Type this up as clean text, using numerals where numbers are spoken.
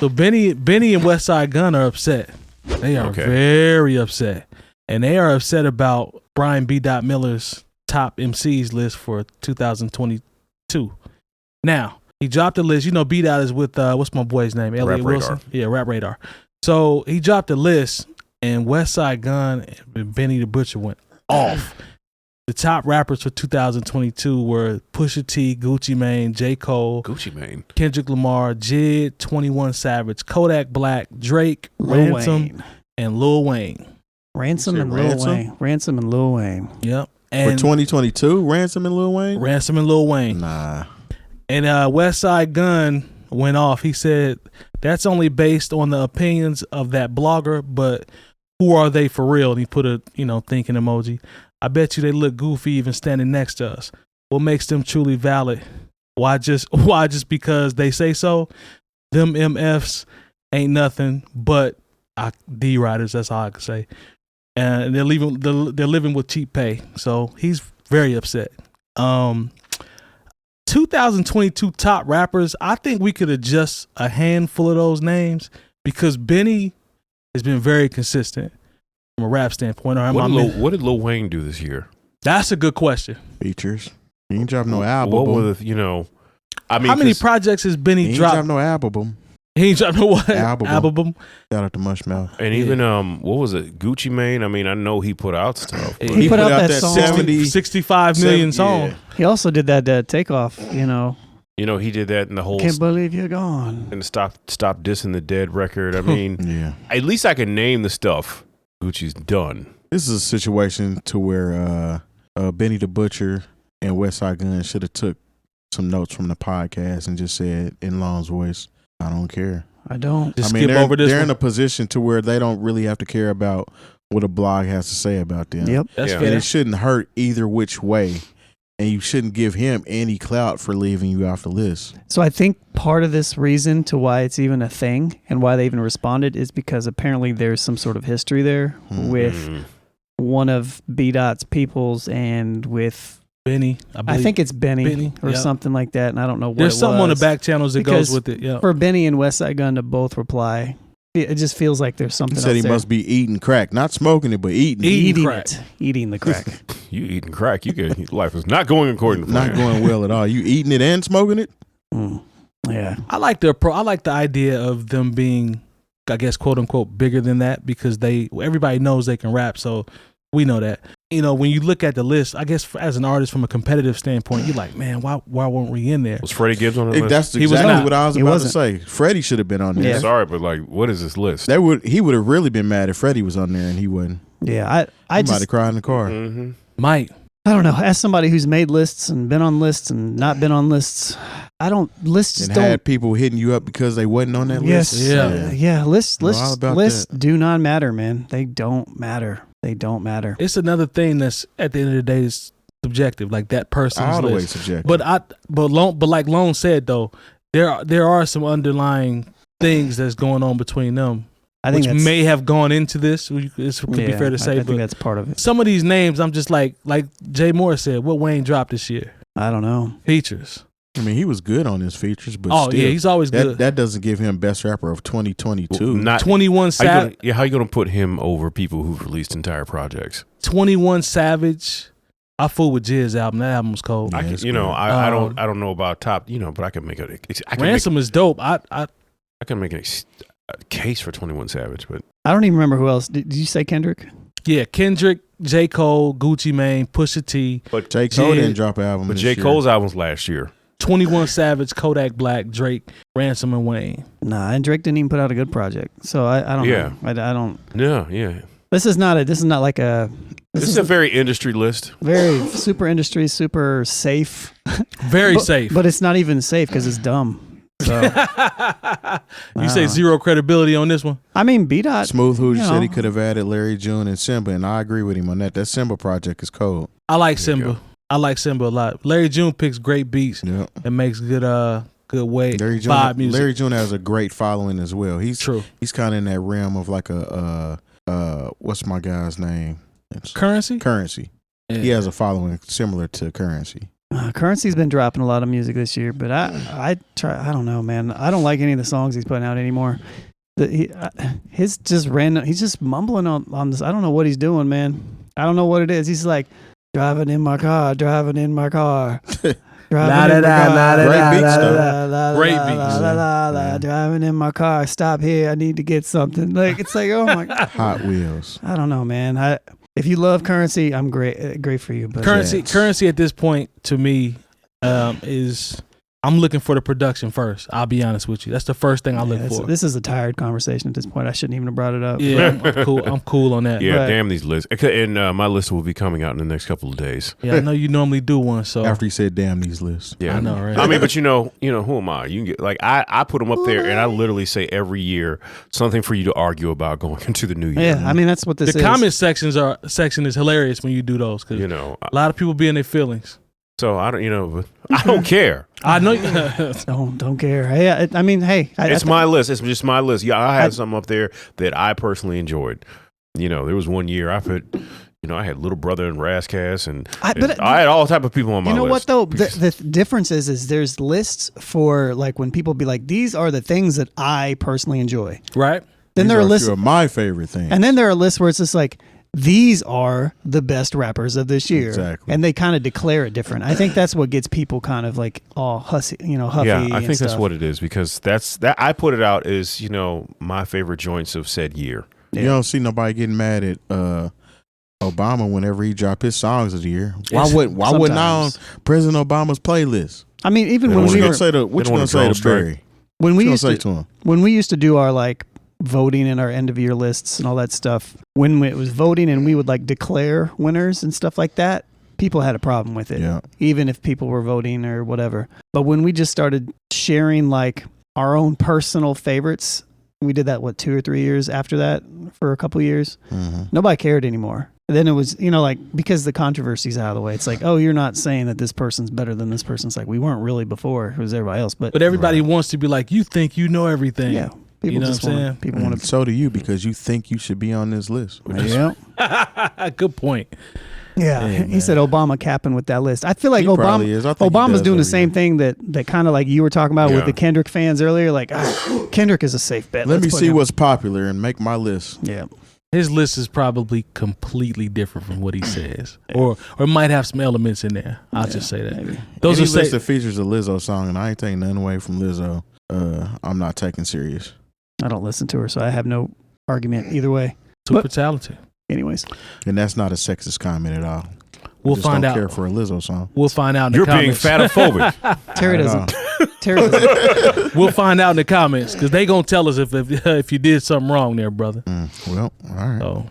So Benny and Westside Gunn are upset. They are very upset. And they are upset about Brian B. Miller's top MCs list for 2022. Now, he dropped the list. You know, B. is with, what's my boy's name? Elliot Wilson? Yeah, Rap Radar. So he dropped the list, and Westside Gunn and Benny the Butcher went off. The top rappers for 2022 were Pusha T, Gucci Mane, J. Cole, Kendrick Lamar, Jid, 21 Savage, Kodak Black, Drake, Ransom, and Lil Wayne. Ransom and Lil Wayne. Yep. And for 2022, Ransom and Lil Wayne? Ransom and Lil Wayne. Nah. And Westside Gunn went off. He said, that's only based on the opinions of that blogger, but who are they for real? And he put a, thinking emoji. I bet you they look goofy even standing next to us. What makes them truly valid? Why just because they say so? Them MFs ain't nothing but D riders. That's all I can say. And they're living with cheap pay. So he's very upset. 2022 top rappers. I think we could adjust a handful of those names because Benny has been very consistent from a rap standpoint. What did Lil Wayne do this year? That's a good question. Features. He ain't dropped no album. What was how many projects has Benny dropped? He ain't dropped no album. He ain't dropped no what? Album. Shout out to Mushmouth. And even what was it? Gucci Mane. I mean, I know he put out stuff. He put out that song. 65 million song. Yeah. He also did that takeoff. He did that in the whole. Can't believe you're gone. And stop dissing the Dead record. I mean, yeah. At least I can name the stuff Gucci's done. This is a situation to where Benny the Butcher and Westside Gunn should have took some notes from the podcast and just said in Long's voice, I don't care. I don't. Just skip over this. They're in a position to where they don't really have to care about what a blog has to say about them. Yep. That's And it shouldn't hurt either which way. And you shouldn't give him any clout for leaving you off the list. So I think part of this reason to why it's even a thing and why they even responded is because apparently there's some sort of history there with one of B.'s peoples and with Benny. I think it's Benny or something like that, and I don't know what There's it something was. on the back channels that Because goes with it. Yeah. For Benny and Westside Gunn to both reply, it just feels like there's something He said else he there. must be eating crack. Not smoking it, but eating crack. Eating the crack. You eating crack. Your life is not going according to plan. Not going well at all. You eating it and smoking it? Yeah. I like the idea of them being, I guess, quote unquote, bigger than that because everybody knows they can rap. So we know that. When you look at the list, I guess as an artist from a competitive standpoint, you're like, man, why weren't we in there? Was Freddie Gibbs on the list? That's exactly what I was about to say. Freddie should have been on there. Yeah. Sorry, but what is this list? He would have really been mad if Freddie was on there and he wasn't. Yeah, I might have cried in the car. Mm-hmm. Might. I don't know. As somebody who's made lists and been on lists and not been on lists, had people hitting you up because they wasn't on that list. Yeah. Lists that. do not matter, man. They don't matter. It's another thing that's at the end of the day is subjective, like that person's All the way list. subjective. But like Lone said though, there are some underlying things that's going on between them. I think which may have gone into this. It could be fair to say, I think that's part of it. Some of these names, I'm just like Jay Moore said, what Wayne dropped this year? I don't know. Features. I mean, he was good on his features, but still, he's always good. That doesn't give him best rapper of 2022. Not 21 Savage. How you gonna put him over people who've released entire projects? 21 Savage. I fool with Jiz's album. That album was cold. I don't know about top. But I can make it. Ransom is dope. I can make a case for 21 Savage, but I don't even remember who else. Did you say Kendrick? Yeah, Kendrick, J. Cole, Gucci Mane, Pusha T. But J. Cole didn't drop an album. But J. Cole's album's last year. 21 Savage, Kodak Black, Drake, Ransom, and Wayne. Nah, and Drake didn't even put out a good project. So I don't know. I don't. Yeah. This is not like a. This is a very industry list. Very super industry, super safe. Very safe. But it's not even safe because it's dumb. So, you say zero credibility on this one? I mean, B-Dot. Smooth Hootie said he could have added Larry June and Simba, and I agree with him on that. That Simba project is cold. I like Simba. I like Simba a lot. Larry June picks great beats and makes good vibe music. Larry June has a great following as well. He's true. He's kind of in that realm of like what's my guy's name? Currency. Yeah. He has a following similar to Currency. Currency's been dropping a lot of music this year, but I don't know, man. I don't like any of the songs he's putting out anymore. He's just mumbling on this. I don't know what he's doing, man. I don't know what it is. He's like driving in my car. Great beats, Driving in my car. Stop here. I need to get something. Like it's like, oh my God. Hot Wheels. I don't know, man. If you love Currency, I'm great for you. But Currency at this point to me is I'm looking for the production first. I'll be honest with you. That's the first thing I look for. This is a tired conversation at this point. I shouldn't even have brought it up. Yeah, I'm cool. I'm cool on that. Yeah, Right. damn these lists. And my list will be coming out in the next couple of days. Yeah, I know you normally do one. So After you said damn these lists. Yeah, I know, right? I mean, but you know, who am I? You can get like I put them up there, and I literally say every year something for you to argue about going into the new year. Yeah, I mean that's what this is. the comment section is hilarious when you do those because You know, a lot of people be in their feelings. so I don't, but I don't care. I know. Don't care. Hey, I mean, hey, It's my list. It's just my list. Yeah, I have something up there that I personally enjoyed. You know, there was one year I put, I had Little Brother and Razzcast, and I had all type of people on my list. You know what though? The difference is there's lists for like when people be like, these are the things that I personally enjoy. Right. Then there are lists of my favorite things. and then there are lists where it's just like, these are the best rappers of this year. Exactly. And they kind of declare it different. I think that's what gets people kind of like all huffy. Yeah, I think that's stuff. what it is because that I put it out as my favorite joints of said year. You don't see nobody getting mad at Obama whenever he dropped his songs of the year. Why wouldn't I on President Obama's playlist? I mean, even when What we you were gonna say to Barry? when we What you used gonna to say to him? when we used to do our like voting in our end of year lists and all that stuff, when it was voting and we would like declare winners and stuff like that, people had a problem with it. Yeah. Even if people were voting or whatever. But when we just started sharing like our own personal favorites, we did that 2 or 3 years after that for a couple years. Mm-hmm. Nobody cared anymore. And then it was, like because the controversy's out of the way. It's like, oh, you're not saying that this person's better than this person. It's like we weren't really before. It was everybody else. But everybody wants to be like, you think you know everything. yeah. People know just what I'm want saying? people want to. So do you because you think you should be on this list. Yeah. Good point. Yeah, Hey, he said Obama capping with that list. I feel like He probably is. I think he Obama's does doing the every same year. thing that kind of like you were talking about with Yeah. the Kendrick fans earlier. Like, Kendrick is a safe bet. Let Let's me put see him. what's popular and make my list. Yeah, His list is probably completely different from what he says, or might have some elements in there. I'll just say that. maybe. Those Any are list that features a Lizzo song, and I ain't taking nothing away from Lizzo. I'm not taking serious. I don't listen to her, so I have no argument either way. super talented. Anyways, And that's not a sexist comment at all. We'll Just find don't out. care for a Lizzo song. We'll find out in You're the being comments. fatophobic. Terry I doesn't. know. Terry doesn't. We'll find out in the comments because they gonna tell us if you did something wrong there, brother. Well, all right. So